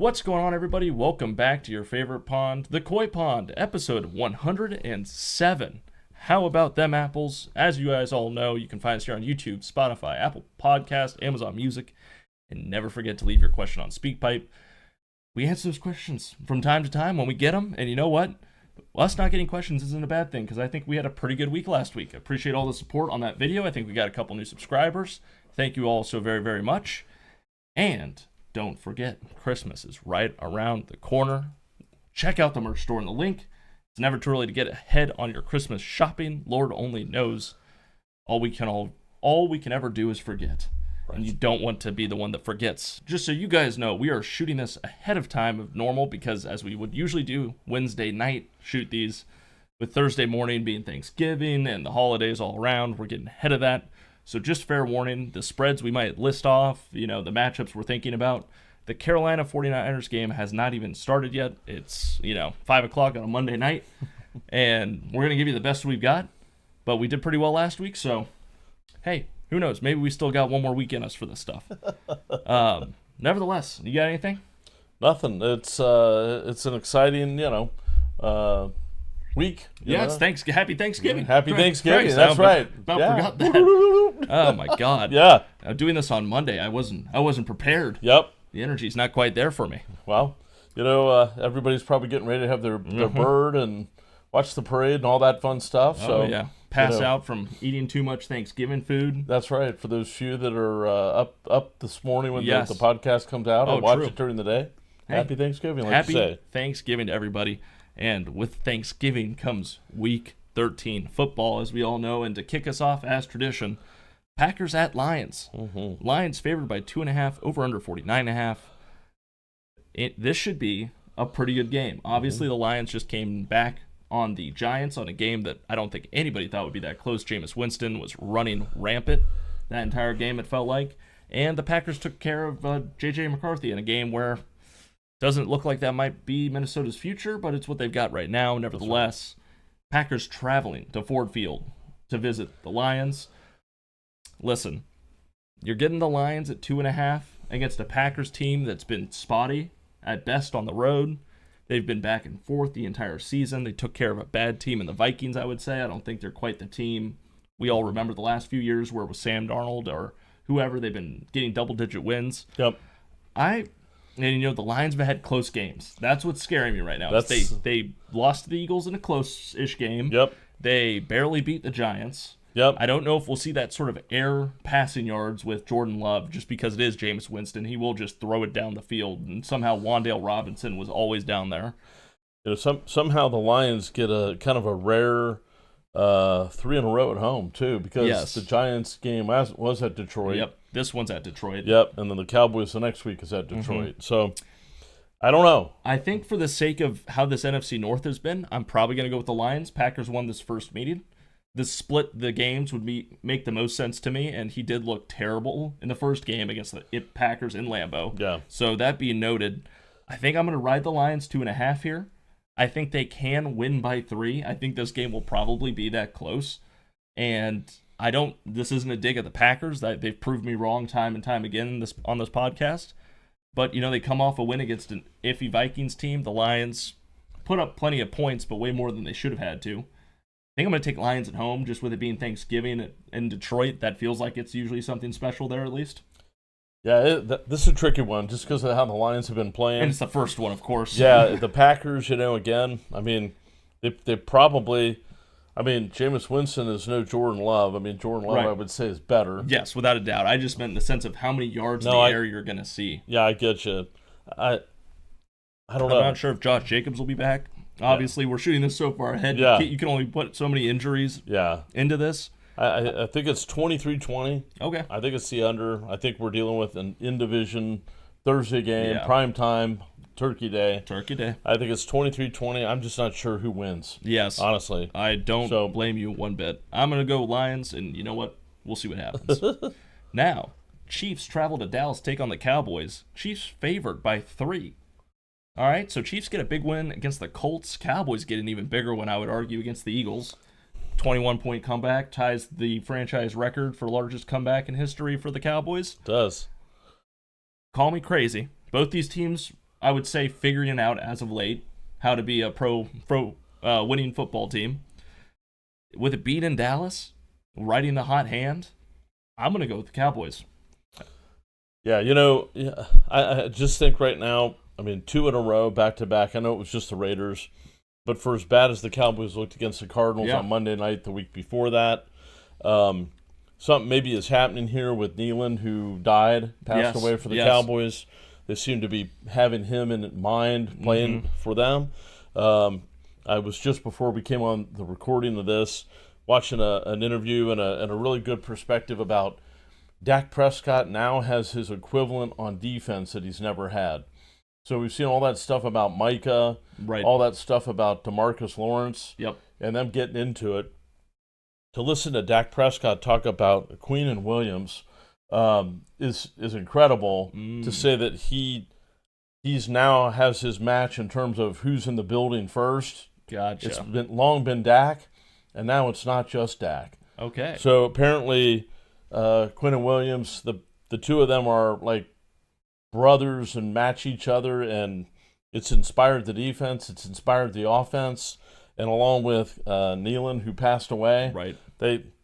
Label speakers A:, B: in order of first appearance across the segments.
A: What's going on, everybody? Welcome back to your favorite pond, the Coy Pond, episode 107. How about them apples? As you guys all know, you can find us here on YouTube, Spotify, Apple Podcast, Amazon Music, and never forget to leave your question on SpeakPipe. We answer those questions from time to time when we get them, and you know what? Us not getting questions isn't a bad thing, because I think we had a pretty good week last week. I appreciate all the support on that video. I think we got a couple new subscribers. Thank you all so very, very much. And don't forget, Christmas is right around the corner. Check out the merch store in the link. It's never too early to get ahead on your Christmas shopping. Lord only knows. All we can ever do is forget. Right. And you don't want to be the one that forgets. Just so you guys know, we are shooting this ahead of time of normal because as we would usually do Wednesday night, shoot these with Thursday morning being Thanksgiving and the holidays all around. We're getting ahead of that. So just fair warning, the spreads we might list off, the matchups we're thinking about. The Carolina 49ers game has not even started yet. It's, 5 o'clock on a Monday night, and we're going to give you the best we've got. But we did pretty well last week, so, hey, who knows? Maybe we still got one more week in us for this stuff. Nevertheless, you got anything?
B: Nothing. It's an exciting, week.
A: Yeah, it's Happy Thanksgiving.
B: Happy Thanksgiving. That's right.
A: Forgot that. Oh my God.
B: Yeah.
A: Doing this on Monday, I wasn't prepared.
B: Yep.
A: The energy's not quite there for me.
B: Well, everybody's probably getting ready to have their bird and watch the parade and all that fun stuff. So,
A: yeah. Pass out from eating too much Thanksgiving food.
B: That's right. For those few that are up this morning when the podcast comes out or watch it during the day. Hey, happy Thanksgiving,
A: happy Thanksgiving to everybody. And with Thanksgiving comes Week 13 football, as we all know. And to kick us off, as tradition, Packers at Lions. Mm-hmm. Lions favored by 2.5, over under 49.5. This should be a pretty good game. Obviously, the Lions just came back on the Giants on a game that I don't think anybody thought would be that close. Jameis Winston was running rampant that entire game, it felt like. And the Packers took care of J.J. McCarthy in a game where doesn't look like that might be Minnesota's future, but it's what they've got right now. Nevertheless, Packers traveling to Ford Field to visit the Lions. Listen, you're getting the Lions at 2.5 against a Packers team that's been spotty at best on the road. They've been back and forth the entire season. They took care of a bad team in the Vikings, I would say. I don't think they're quite the team we all remember the last few years where it was Sam Darnold or whoever. They've been getting double-digit wins.
B: Yep.
A: And the Lions have had close games. That's what's scaring me right now. They lost to the Eagles in a close-ish game.
B: Yep.
A: They barely beat the Giants.
B: Yep.
A: I don't know if we'll see that sort of air passing yards with Jordan Love just because it is Jameis Winston. He will just throw it down the field, and somehow Wan'Dale Robinson was always down there.
B: Somehow the Lions get a kind of a rare 3 in a row at home, too, because the Giants game was at Detroit.
A: Yep. This one's at Detroit.
B: Yep, and then the Cowboys the next week is at Detroit. Mm-hmm. So, I don't know.
A: I think for the sake of how this NFC North has been, I'm probably going to go with the Lions. Packers won this first meeting. This split the games would make the most sense to me, and he did look terrible in the first game against the Packers in Lambeau.
B: Yeah.
A: So that being noted, I think I'm going to ride the Lions 2.5 here. I think they can win by 3. I think this game will probably be that close. And this isn't a dig at the Packers. They've proved me wrong time and time again on this podcast. But, they come off a win against an iffy Vikings team. The Lions put up plenty of points, but way more than they should have had to. I think I'm going to take Lions at home, just with it being Thanksgiving in Detroit. That feels like it's usually something special there, at least.
B: Yeah, this is a tricky one, just because of how the Lions have been playing.
A: And it's the first one, of course.
B: Yeah, the Packers, again, they probably... Jameis Winston is no Jordan Love. Jordan Love, right. I would say, is better.
A: Yes, without a doubt. I just meant in the sense of how many yards in the air you're going to see.
B: Yeah, I get you. I don't know.
A: I'm not sure if Josh Jacobs will be back. Obviously, we're shooting this so far ahead.
B: Yeah.
A: You can only put so many injuries into this.
B: I think it's 23-20.
A: Okay.
B: I think it's the under. I think we're dealing with an in-division Thursday game, prime time, Turkey Day. I think it's 23-20. I'm just not sure who wins.
A: Yes.
B: Honestly.
A: I don't blame you one bit. I'm going to go Lions, and you know what? We'll see what happens. Now, Chiefs travel to Dallas, take on the Cowboys. Chiefs favored by 3. All right, so Chiefs get a big win against the Colts. Cowboys get an even bigger one, I would argue, against the Eagles. 21-point comeback ties the franchise record for largest comeback in history for the Cowboys.
B: Does.
A: Call me crazy. Both these teams I would say, figuring it out as of late, how to be a pro winning football team. With it being in Dallas, riding the hot hand, I'm going to go with the Cowboys.
B: Yeah, I just think right now, 2 in a row, back-to-back. I know it was just the Raiders, but for as bad as the Cowboys looked against the Cardinals on Monday night the week before that, something maybe is happening here with Nealon, who passed away for the Cowboys. They seem to be having him in mind, playing for them. I was just before we came on the recording of this, watching an interview and a really good perspective about Dak Prescott now has his equivalent on defense that he's never had. So we've seen all that stuff about Micah, all that stuff about DeMarcus Lawrence, and them getting into it. To listen to Dak Prescott talk about Queen and Williams is incredible. To say that he's now has his match in terms of who's in the building first.
A: Gotcha.
B: It's long been Dak, and now it's not just Dak.
A: Okay.
B: So apparently, Quinn and Williams, the two of them are like brothers and match each other, and it's inspired the defense, it's inspired the offense, and along with Nealon, who passed away,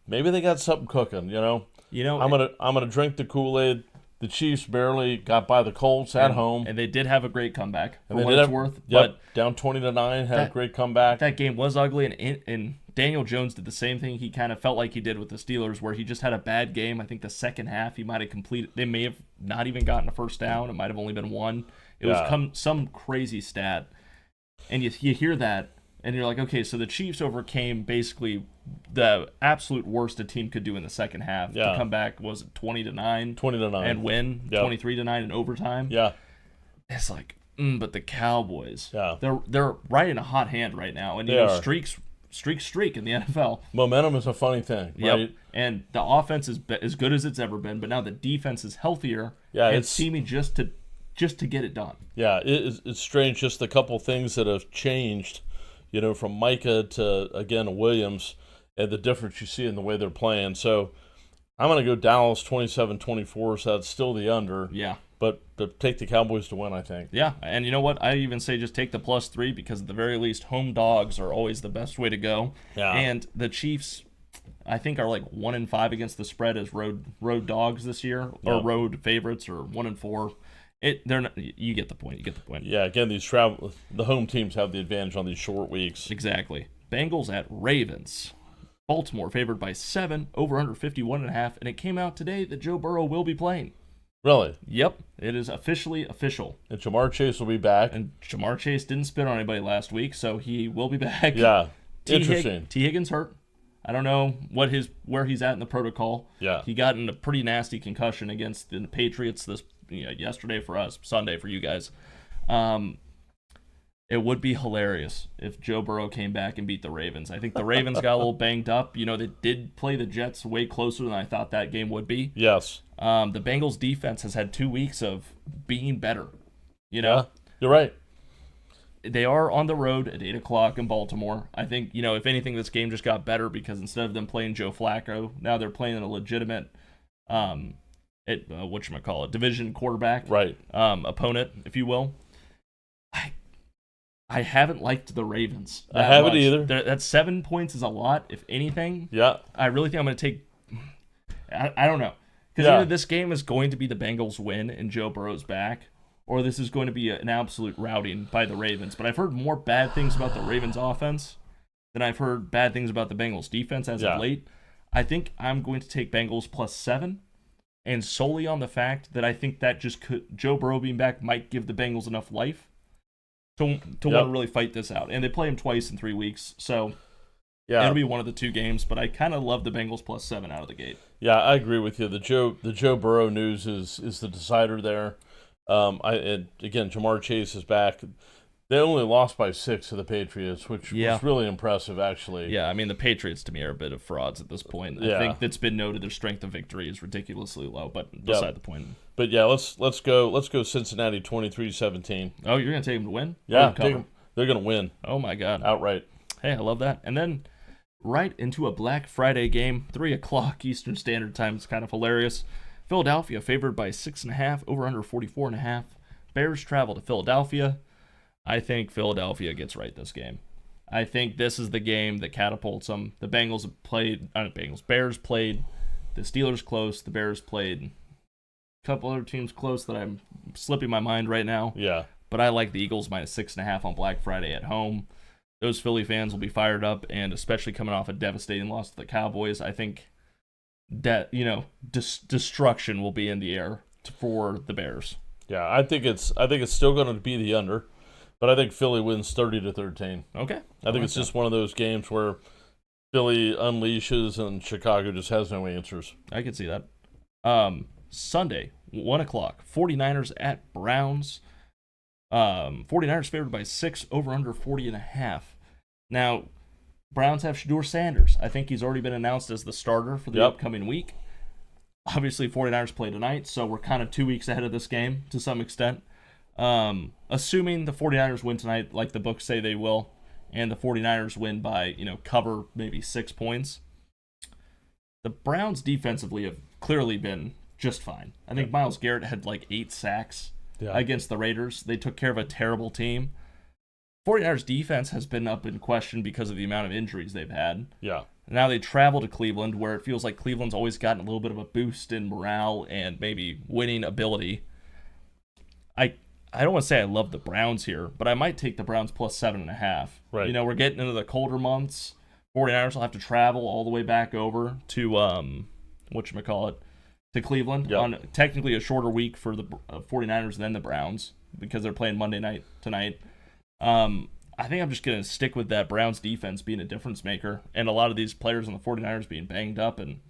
B: maybe they got something cooking. I'm gonna drink the Kool-Aid. The Chiefs barely got by the Colts at home,
A: and they did have a great comeback.
B: And but down 20-9, had a great comeback.
A: That game was ugly, and Daniel Jones did the same thing. He kind of felt like he did with the Steelers, where he just had a bad game. I think the second half he might have completed. They may have not even gotten a first down. It might have only been one. It was some crazy stat, and you hear that, and you're like, okay, so the Chiefs overcame basically the absolute worst a team could do in the second half. To come back, was it 20-9?
B: 20-9.
A: And win 23-9 in overtime.
B: Yeah.
A: It's like, but the Cowboys, they're riding a hot hand right now, and streak in the NFL.
B: Momentum is a funny thing, right?
A: Yep. And the offense is as good as it's ever been, but now the defense is healthier.
B: Yeah,
A: and seeming just to get it done.
B: Yeah, it's strange. Just a couple things that have changed, from Micah to again Williams, and the difference you see in the way they're playing. So I'm going to go Dallas 27-24, so that's still the under.
A: Yeah.
B: But take the Cowboys to win, I think.
A: Yeah, and you know what? I even say just take the +3, because at the very least, home dogs are always the best way to go.
B: Yeah.
A: And the Chiefs, I think, are like 1-5 against the spread as road dogs this year, or road favorites, or 1-4. They're not. You get the point.
B: Yeah. Again, the home teams have the advantage on these short weeks.
A: Exactly. Bengals at Ravens. Baltimore favored by 7, over under 51.5, and it came out today that Joe Burrow will be playing.
B: Really?
A: Yep, it is officially official.
B: And Jamar Chase will be back.
A: And Jamar Chase didn't spit on anybody last week, so he will be back.
B: Yeah, interesting.
A: T. Higgins hurt. I don't know where he's at in the protocol.
B: Yeah,
A: he got in a pretty nasty concussion against the Patriots yesterday for us, Sunday for you guys. It would be hilarious if Joe Burrow came back and beat the Ravens. I think the Ravens got a little banged up. They did play the Jets way closer than I thought that game would be.
B: Yes.
A: The Bengals defense has had 2 weeks of being better.
B: Yeah, you're right.
A: They are on the road at 8 o'clock in Baltimore. I think, if anything, this game just got better because instead of them playing Joe Flacco, now they're playing a legitimate, division quarterback, opponent, if you will. I haven't liked the Ravens.
B: I haven't either.
A: That 7 points is a lot, if anything.
B: Yeah.
A: I really think I'm going to take. I don't know. Because either this game is going to be the Bengals win and Joe Burrow's back, or this is going to be an absolute routing by the Ravens. But I've heard more bad things about the Ravens offense than I've heard bad things about the Bengals defense as of late. I think I'm going to take Bengals +7, and solely on the fact that I think that Joe Burrow being back might give the Bengals enough life to want to really fight this out. And they play him twice in 3 weeks, so it'll be one of the two games. But I kind of love the Bengals +7 out of the gate.
B: Yeah, I agree with you. The Joe Burrow news is the decider there. Again, Jamar Chase is back. They only lost by 6 to the Patriots, which was really impressive, actually.
A: Yeah, I mean, the Patriots, to me, are a bit of frauds at this point. I think it's been noted their strength of victory is ridiculously low, but beside the point.
B: But yeah, let's go Cincinnati 23-17.
A: Oh, you're going to take them to win?
B: Yeah, take them. They're going to win.
A: Oh, my God.
B: Outright.
A: Hey, I love that. And then right into a Black Friday game, 3 o'clock Eastern Standard Time. It's kind of hilarious. Philadelphia favored by 6.5, over under 44.5. Bears travel to Philadelphia. I think Philadelphia gets right this game. I think this is the game that catapults them. The Bears played. The Steelers close. The Bears played a couple other teams close that I'm slipping my mind right now.
B: Yeah.
A: But I like the Eagles -6.5 on Black Friday at home. Those Philly fans will be fired up, and especially coming off a devastating loss to the Cowboys, I think that destruction will be in the air for the Bears.
B: Yeah, I think it's still going to be the under, but I think Philly wins 30-13.
A: Okay.
B: I think it's just one of those games where Philly unleashes and Chicago just has no answers.
A: I can see that. Sunday, 1 o'clock, 49ers at Browns. 49ers favored by 6, over under 40.5. Now, Browns have Shedeur Sanders. I think he's already been announced as the starter for the upcoming week. Obviously, 49ers play tonight, so we're kind of 2 weeks ahead of this game to some extent. Assuming the 49ers win tonight, like the books say they will, and the 49ers win by, cover maybe 6 points, the Browns defensively have clearly been just fine. I think Myles Garrett had like 8 sacks against the Raiders. They took care of a terrible team. 49ers defense has been up in question because of the amount of injuries they've had.
B: Yeah.
A: Now they travel to Cleveland, where it feels like Cleveland's always gotten a little bit of a boost in morale and maybe winning ability. I don't want to say I love the Browns here, but I might take the Browns +7.5.
B: Right.
A: We're getting into the colder months. 49ers will have to travel all the way back over to to Cleveland on technically a shorter week for the 49ers than the Browns because they're playing Monday night tonight. I think I'm just going to stick with that Browns defense being a difference maker and a lot of these players on the 49ers being banged up. And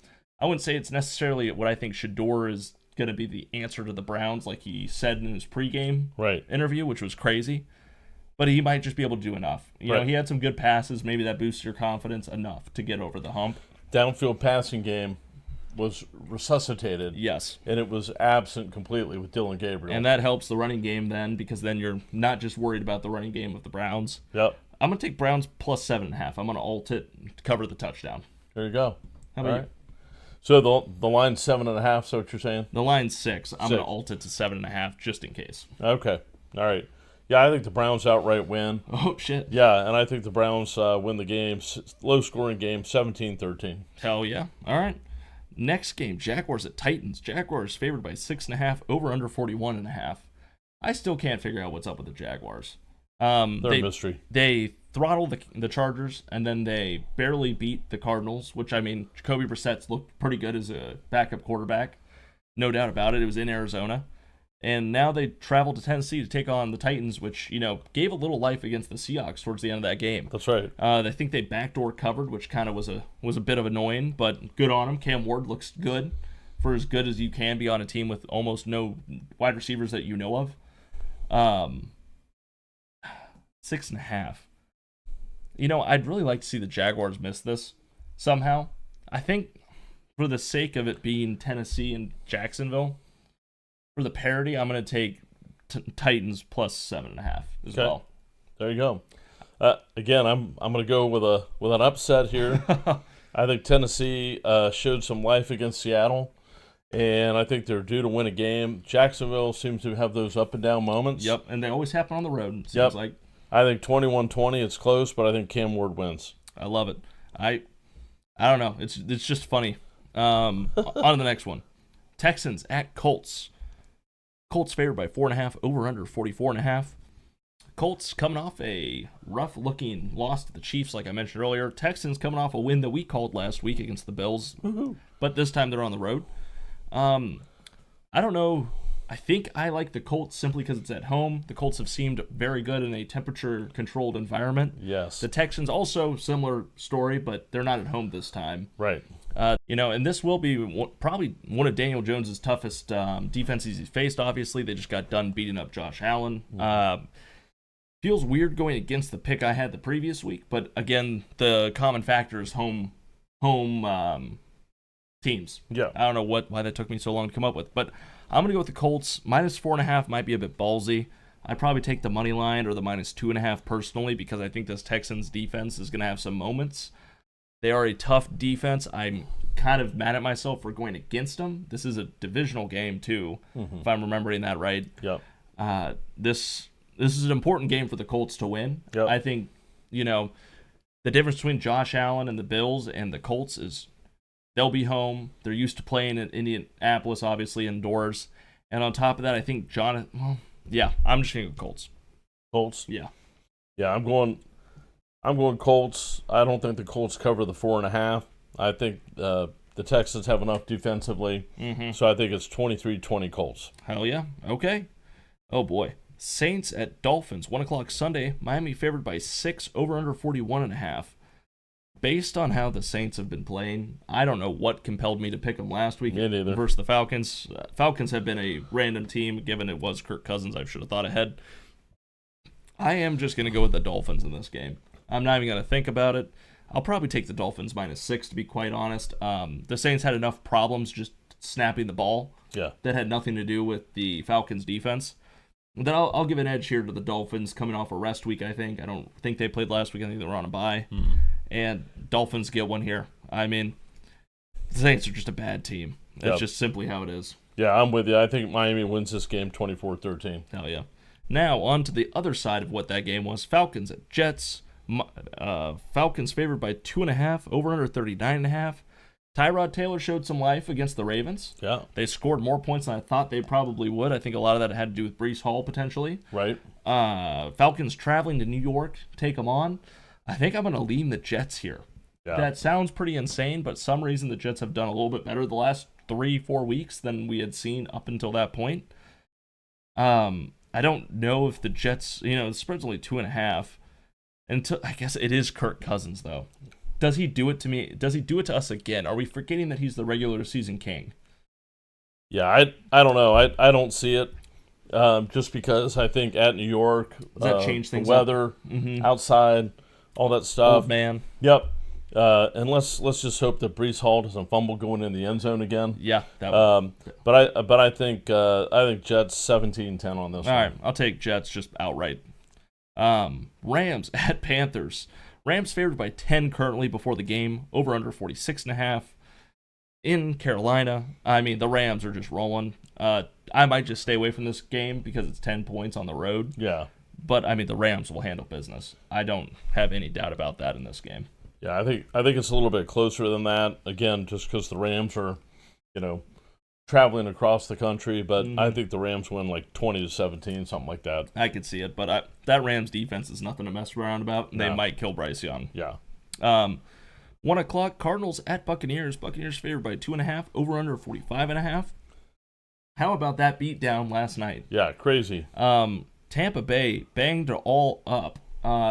A: I wouldn't say it's necessarily what I think Shedeur is going to be the answer to the Browns, like he said in his pregame interview, which was crazy. But he might just be able to do enough. He had some good passes. Maybe that boosts your confidence enough to get over the hump.
B: Downfield passing game was resuscitated.
A: Yes.
B: And it was absent completely with Dylan Gabriel.
A: And that helps the running game then, because then you're not just worried about the running game of the Browns.
B: Yep.
A: I'm going to take Browns +7.5. I'm going to alt it to cover the touchdown.
B: There you go.
A: How about you?
B: So the line's 7.5, so what you're saying?
A: The line's 6. I'm going to alt it to 7.5 just in case.
B: Okay. All right. Yeah, I think the Browns outright win.
A: Oh, shit.
B: Yeah, and I think the Browns win the game. Low-scoring game, 17-13.
A: Hell yeah. All right. Next game, Jaguars at Titans. Jaguars favored by 6.5, over under 41.5. I still can't figure out what's up with the Jaguars.
B: They're a mystery.
A: They throttled the Chargers, and then they barely beat the Cardinals, which, Jacoby Brissett's looked pretty good as a backup quarterback. No doubt about it. It was in Arizona. And now they travel to Tennessee to take on the Titans, which, gave a little life against the Seahawks towards the end of that game.
B: That's right.
A: I think they backdoor covered, which kind of was a bit of annoying, but good on them. Cam Ward looks good for as good as you can be on a team with almost no wide receivers that you know of. 6.5. I'd really like to see the Jaguars miss this somehow. I think for the sake of it being Tennessee and Jacksonville, for the parity, I'm going to take Titans +7.5 as well.
B: There you go. Again, I'm going to go with an upset here. I think Tennessee showed some life against Seattle, and I think they're due to win a game. Jacksonville seems to have those up and down moments.
A: Yep, and they always happen on the road, it seems like.
B: I think 21-20, it's close, but I think Cam Ward wins.
A: I love it. I don't know. It's just funny. On to the next one. Texans at Colts. Colts favored by 4.5, over under 44.5. Colts coming off a rough-looking loss to the Chiefs, like I mentioned earlier. Texans coming off a win that we called last week against the Bills.
B: Woo-hoo.
A: But this time they're on the road. I don't know. I think I like the Colts simply because it's at home. The Colts have seemed very good in a temperature-controlled environment.
B: Yes.
A: The Texans also, similar story, but they're not at home this time.
B: Right.
A: And this will be probably one of Daniel Jones' toughest defenses he's faced, obviously. They just got done beating up Josh Allen. Feels weird going against the pick I had the previous week, but again, the common factor is home teams.
B: Yeah.
A: I don't know why that took me so long to come up with, but I'm going to go with the Colts. -4.5 might be a bit ballsy. I'd probably take the money line or the -2.5 personally because I think this Texans defense is going to have some moments. They are a tough defense. I'm kind of mad at myself for going against them. This is a divisional game, too, if I'm remembering that right.
B: Yep.
A: This is an important game for the Colts to win.
B: Yep.
A: I think, the difference between Josh Allen and the Bills and the Colts is they'll be home. They're used to playing in Indianapolis, obviously, indoors. And on top of that, I think I'm just going to go Colts.
B: Colts?
A: Yeah.
B: Yeah, I'm going Colts. I don't think the Colts cover the 4.5. I think the Texans have enough defensively. So I think it's 23-20 Colts.
A: Hell yeah. Okay. Oh, boy. Saints at Dolphins, 1 o'clock Sunday. Miami favored by 6, over under 41.5. Based on how the Saints have been playing, I don't know what compelled me to pick them last week versus the Falcons. Falcons have been a random team, given it was Kirk Cousins. I should have thought ahead. I am just going to go with the Dolphins in this game. I'm not even going to think about it. I'll probably take the Dolphins -6, to be quite honest. The Saints had enough problems just snapping the ball that had nothing to do with the Falcons' defense. Then I'll give an edge here to the Dolphins coming off a rest week, I think. I don't think they played last week. I think they were on a bye. And Dolphins get one here. I mean, the Saints are just a bad team. That's just simply how it is.
B: Yeah, I'm with you. I think Miami wins this game 24-13.
A: Hell yeah. Now, on to the other side of what that game was. Falcons at Jets. Falcons favored by 2.5, over under 39.5. Tyrod Taylor showed some life against the Ravens.
B: Yeah.
A: They scored more points than I thought they probably would. I think a lot of that had to do with Breece Hall, potentially.
B: Right.
A: Falcons traveling to New York, take them on. I think I'm going to lean the Jets here. Yeah. That sounds pretty insane, but some reason the Jets have done a little bit better the last 3-4 weeks than we had seen up until that point. I don't know if the Jets, the spread's only 2.5. I guess it is Kirk Cousins, though. Does he do it to me? Does he do it to us again? Are we forgetting that he's the regular season king?
B: Yeah, I don't know. I don't see it. Just because I think at New York,
A: does that change things?
B: The weather, outside, all that stuff.
A: Old man.
B: Yep. And let's just hope that Breece Hall doesn't fumble going in the end zone again.
A: Yeah.
B: But I think Jets 17-10 on this one.
A: All right, I'll take Jets just outright. Rams at Panthers. Rams favored by 10 currently before the game, over under 46.5. In Carolina, I mean, the Rams are just rolling. I might just stay away from this game because it's 10 points on the road.
B: Yeah.
A: But, I mean, the Rams will handle business. I don't have any doubt about that in this game.
B: Yeah, I think it's a little bit closer than that. Again, just because the Rams are, traveling across the country. But I think the Rams win like 20-17, something like that.
A: I could see it, but that Rams defense is nothing to mess around about. And They might kill Bryce Young.
B: Yeah.
A: 1 o'clock, Cardinals at Buccaneers. Buccaneers favored by 2.5, over under 45.5. How about that beatdown last night?
B: Yeah, crazy.
A: Tampa Bay banged it all up.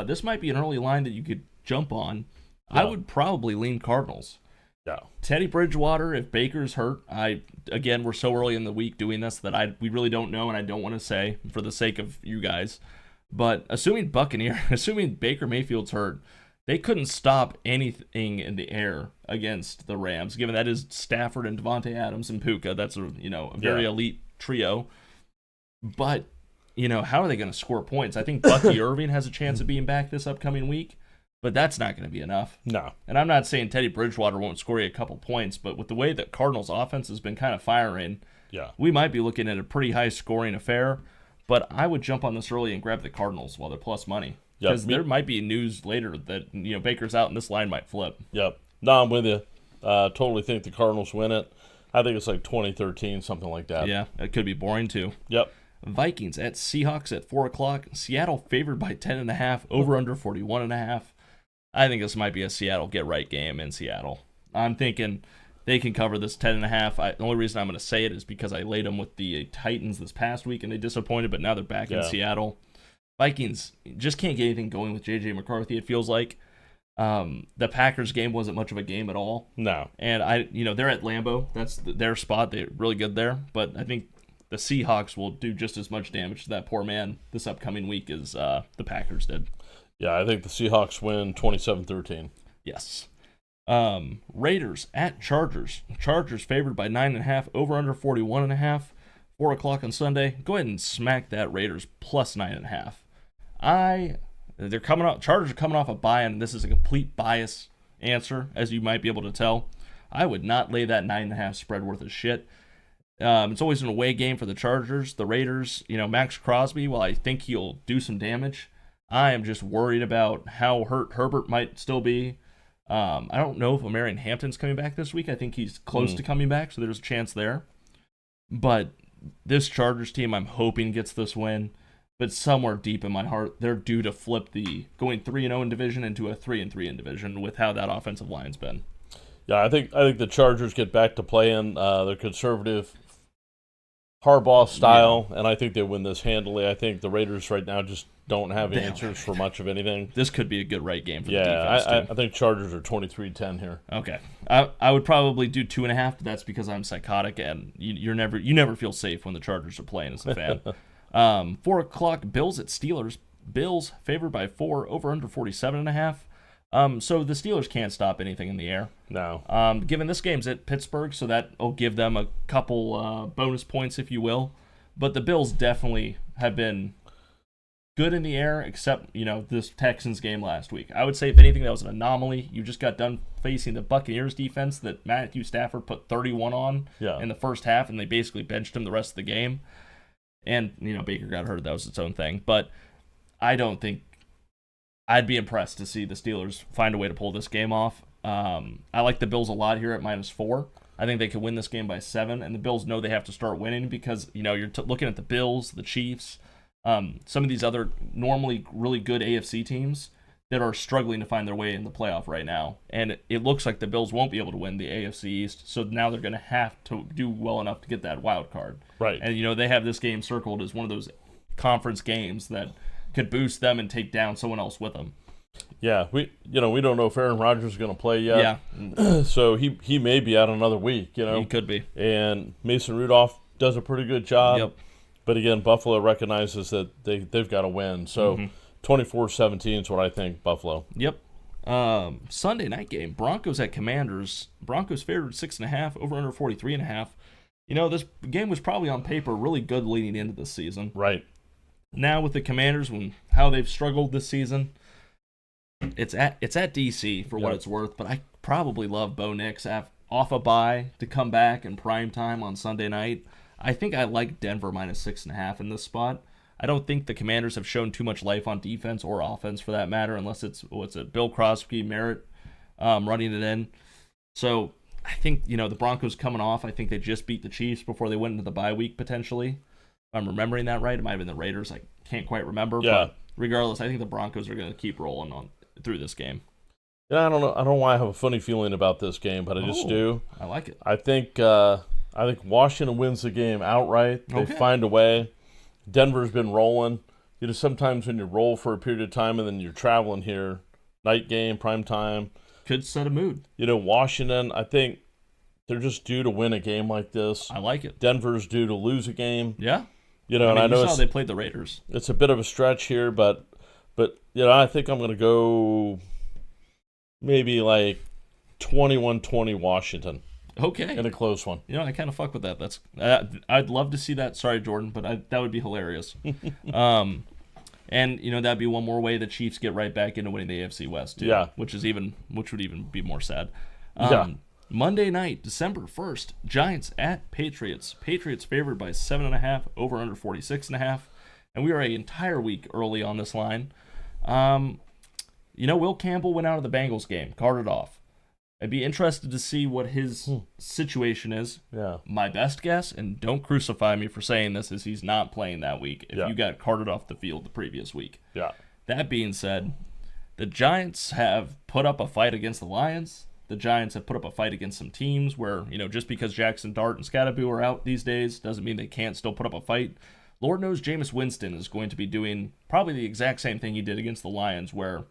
A: This might be an early line that you could jump on. Yeah. I would probably lean Cardinals.
B: Yeah.
A: Teddy Bridgewater, if Baker's hurt, we're so early in the week doing this that we really don't know, and I don't want to say for the sake of you guys. But assuming Baker Mayfield's hurt, they couldn't stop anything in the air against the Rams, given that is Stafford and Devontae Adams and Puka. That's a very elite trio. But, how are they going to score points? I think Bucky Irving has a chance of being back this upcoming week. But that's not going to be enough.
B: No.
A: And I'm not saying Teddy Bridgewater won't score you a couple points, but with the way that Cardinals' offense has been kind of firing, we might be looking at a pretty high-scoring affair. But I would jump on this early and grab the Cardinals while they're plus money. Because there might be news later that Baker's out and this line might flip.
B: Yep. No, I'm with you. Totally think the Cardinals win it. I think it's like 20-13, something like that.
A: Yeah, it could be boring too.
B: Yep.
A: Vikings at Seahawks at 4 o'clock. Seattle favored by 10.5, over under 41.5. I think this might be a Seattle get-right game in Seattle. I'm thinking they can cover this 10.5. The only reason I'm going to say it is because I laid them with the Titans this past week, and they disappointed, but now they're back in Seattle. Vikings just can't get anything going with J.J. McCarthy, it feels like. The Packers game wasn't much of a game at all.
B: No.
A: And, they're at Lambeau. That's their spot. They're really good there. But I think the Seahawks will do just as much damage to that poor man this upcoming week as the Packers did.
B: Yeah, I think the Seahawks win 27-13.
A: Yes. Raiders at Chargers. Chargers favored by 9.5, over under 41.5. 4 o'clock on Sunday. Go ahead and smack that Raiders plus 9.5. Chargers are coming off a bye, and this is a complete bias answer, as you might be able to tell. I would not lay that 9.5 spread worth of shit. It's always an away game for the Chargers. The Raiders, Max Crosby, while I think he'll do some damage, I am just worried about how hurt Herbert might still be. I don't know if Omarion Hampton's coming back this week. I think he's close to coming back, so there's a chance there. But this Chargers team, I'm hoping gets this win. But somewhere deep in my heart, they're due to flip the going 3-0 in division into a 3-3 in division with how that offensive line's been.
B: Yeah, I think the Chargers get back to playing their conservative Harbaugh style, and I think they win this handily. I think the Raiders right now just don't have answers for much of anything.
A: This could be a good right game for the defense,
B: too. I think Chargers are 23-10 here.
A: Okay. I would probably do 2.5, but that's because I'm psychotic, and you never feel safe when the Chargers are playing as a fan. 4 o'clock, Bills at Steelers. Bills favored by 4, over under 47.5. So the Steelers can't stop anything in the air.
B: No.
A: Given this game's at Pittsburgh, so that will give them a couple bonus points, if you will. But the Bills definitely have been good in the air, except, this Texans game last week. I would say, if anything, that was an anomaly. You just got done facing the Buccaneers defense that Matthew Stafford put 31 on in the first half, and they basically benched him the rest of the game. And, Baker got hurt. That was its own thing. But I don't think I'd be impressed to see the Steelers find a way to pull this game off. I like the Bills a lot here at -4. I think they could win this game by 7, and the Bills know they have to start winning because, you're looking at the Bills, the Chiefs, some of these other normally really good AFC teams that are struggling to find their way in the playoff right now. And it looks like the Bills won't be able to win the AFC East, so now they're going to have to do well enough to get that wild card.
B: Right.
A: And, they have this game circled as one of those conference games that could boost them and take down someone else with them.
B: Yeah, we don't know if Aaron Rodgers is going to play yet.
A: Yeah.
B: So he may be out another week,
A: He could be.
B: And Mason Rudolph does a pretty good job.
A: Yep.
B: But again, Buffalo recognizes that they've got to win. So 24-17 is what I think, Buffalo.
A: Yep. Sunday night game, Broncos at Commanders. Broncos favored 6.5, over under 43.5. This game was probably on paper really good leading into this season.
B: Right.
A: Now with the Commanders, how they've struggled this season, it's at DC for what it's worth, but I probably love Bo Nix off a bye to come back in prime time on Sunday night. I think I like Denver -6.5 in this spot. I don't think the Commanders have shown too much life on defense or offense for that matter, unless it's Bill Crosby, Merritt running it in. So I think, the Broncos coming off, I think they just beat the Chiefs before they went into the bye week potentially. If I'm remembering that right. It might have been the Raiders. I can't quite remember.
B: Yeah.
A: But regardless, I think the Broncos are going to keep rolling on through this game.
B: Yeah, I don't know. I don't know why I have a funny feeling about this game, but I just do.
A: I like it.
B: I think Washington wins the game outright. They find a way. Denver's been rolling. Sometimes when you roll for a period of time and then you're traveling here, night game, prime time,
A: could set a mood.
B: Washington, I think they're just due to win a game like this.
A: I like it.
B: Denver's due to lose a game.
A: Yeah.
B: And I know
A: you saw they played the Raiders.
B: It's a bit of a stretch here, but I think I'm going to go maybe like 21-20 Washington.
A: Okay.
B: In a close one.
A: I kind of fuck with that. That's I'd love to see that. Sorry, Jordan, but that would be hilarious. And that'd be one more way the Chiefs get right back into winning the AFC West too.
B: Yeah.
A: Which would even be more sad.
B: Yeah.
A: Monday night, December 1st, Giants at Patriots. Patriots favored by 7.5, over under 46.5. And we are an entire week early on this line. Will Campbell went out of the Bengals game, carted off. I'd be interested to see what his situation is.
B: Yeah.
A: My best guess, and don't crucify me for saying this, is he's not playing that week if you got carted off the field the previous week.
B: Yeah.
A: That being said, the Giants have put up a fight against the Lions. The Giants have put up a fight against some teams where, just because Jackson Dart and Scatterby are out these days doesn't mean they can't still put up a fight. Lord knows Jameis Winston is going to be doing probably the exact same thing he did against the Lions, where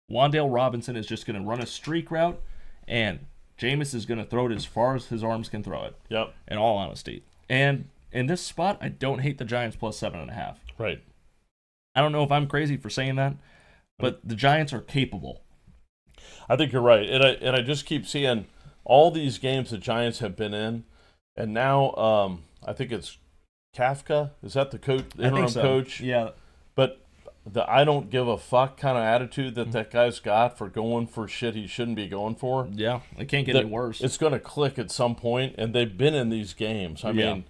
A: Wan'Dale Robinson is just going to run a streak route, and Jameis is going to throw it as far as his arms can throw it.
B: Yep.
A: In all honesty. And in this spot, I don't hate the Giants plus 7.5.
B: Right.
A: I don't know if I'm crazy for saying that, but the Giants are capable.
B: I think you're right. And I just keep seeing all these games the Giants have been in, and now I think it's Kafka. Is that the coach, interim coach?
A: Yeah.
B: But the I don't give a fuck kind of attitude that guy's got for going for shit he shouldn't be going for.
A: Yeah, it can't get any worse.
B: It's going to click at some point, and they've been in these games. I mean,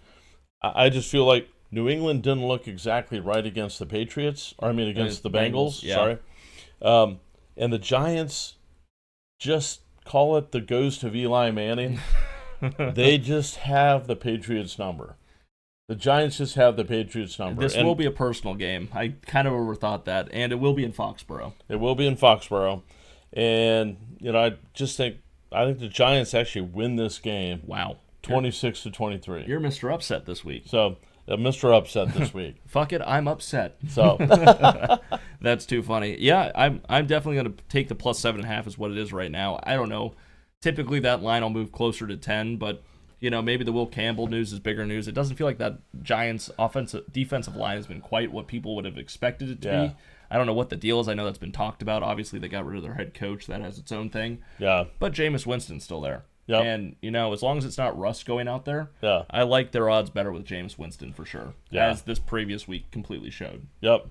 B: I just feel like New England didn't look exactly right against the Patriots. Or, I mean, against the Bengals.
A: Yeah.
B: Sorry. And the Giants, just call it the ghost of Eli Manning. They just have the Patriots number. The Giants just have the Patriots number.
A: This will be a personal game. I kind of overthought that, and it will be in Foxborough.
B: It will be in Foxborough. And, I think the Giants actually win this game.
A: Wow.
B: 26-23.
A: You're Mr. Upset this week.
B: So, Mr. Upset this week.
A: Fuck it, I'm upset.
B: So
A: that's too funny. Yeah, I'm definitely going to take the plus 7.5 is what it is right now. I don't know. Typically that line will move closer to 10, but maybe the Will Campbell news is bigger news. It doesn't feel like that Giants defensive line has been quite what people would have expected it to be. I don't know what the deal is. I know that's been talked about. Obviously, they got rid of their head coach. That has its own thing.
B: Yeah.
A: But Jameis Winston's still there.
B: Yep.
A: And, as long as it's not Russ going out there,
B: yeah,
A: I like their odds better with Jameis Winston for sure, as this previous week completely showed.
B: Yep.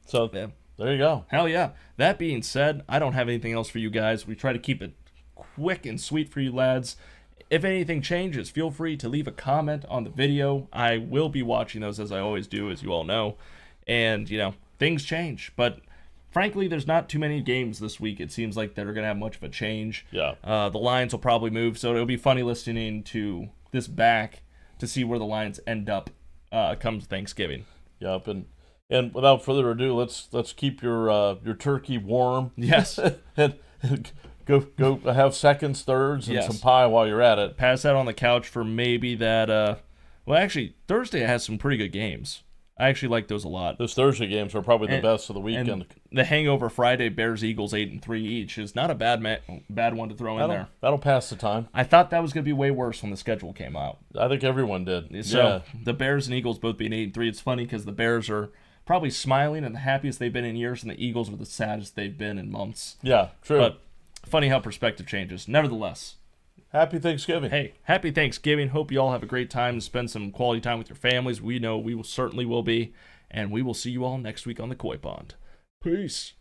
B: So, there you go.
A: Hell yeah. That being said, I don't have anything else for you guys. We try to keep it quick and sweet for you lads. If anything changes, feel free to leave a comment on the video. I will be watching those as I always do, as you all know. And, things change. But frankly, there's not too many games this week. It seems like they're going to have much of a change.
B: Yeah.
A: The lines will probably move, so it'll be funny listening to this back to see where the lines end up comes Thanksgiving.
B: Yep. And without further ado, let's keep your turkey warm.
A: Yes.
B: and go have seconds, thirds, and some pie while you're at it.
A: Pass out on the couch for maybe that. Well, actually, Thursday has some pretty good games. I actually like those a lot.
B: Those Thursday games are probably the best of the weekend.
A: And the Hangover Friday, Bears Eagles 8-3 each is not a bad one to throw in there.
B: That'll pass the time.
A: I thought that was going to be way worse when the schedule came out.
B: I think everyone did.
A: So the Bears and Eagles both being 8-3. It's funny because the Bears are probably smiling and the happiest they've been in years, and the Eagles were the saddest they've been in months.
B: Yeah, true.
A: But funny how perspective changes. Nevertheless.
B: Happy Thanksgiving.
A: Hey, happy Thanksgiving. Hope you all have a great time and spend some quality time with your families. We know we certainly will be. And we will see you all next week on the Coy Pond. Peace.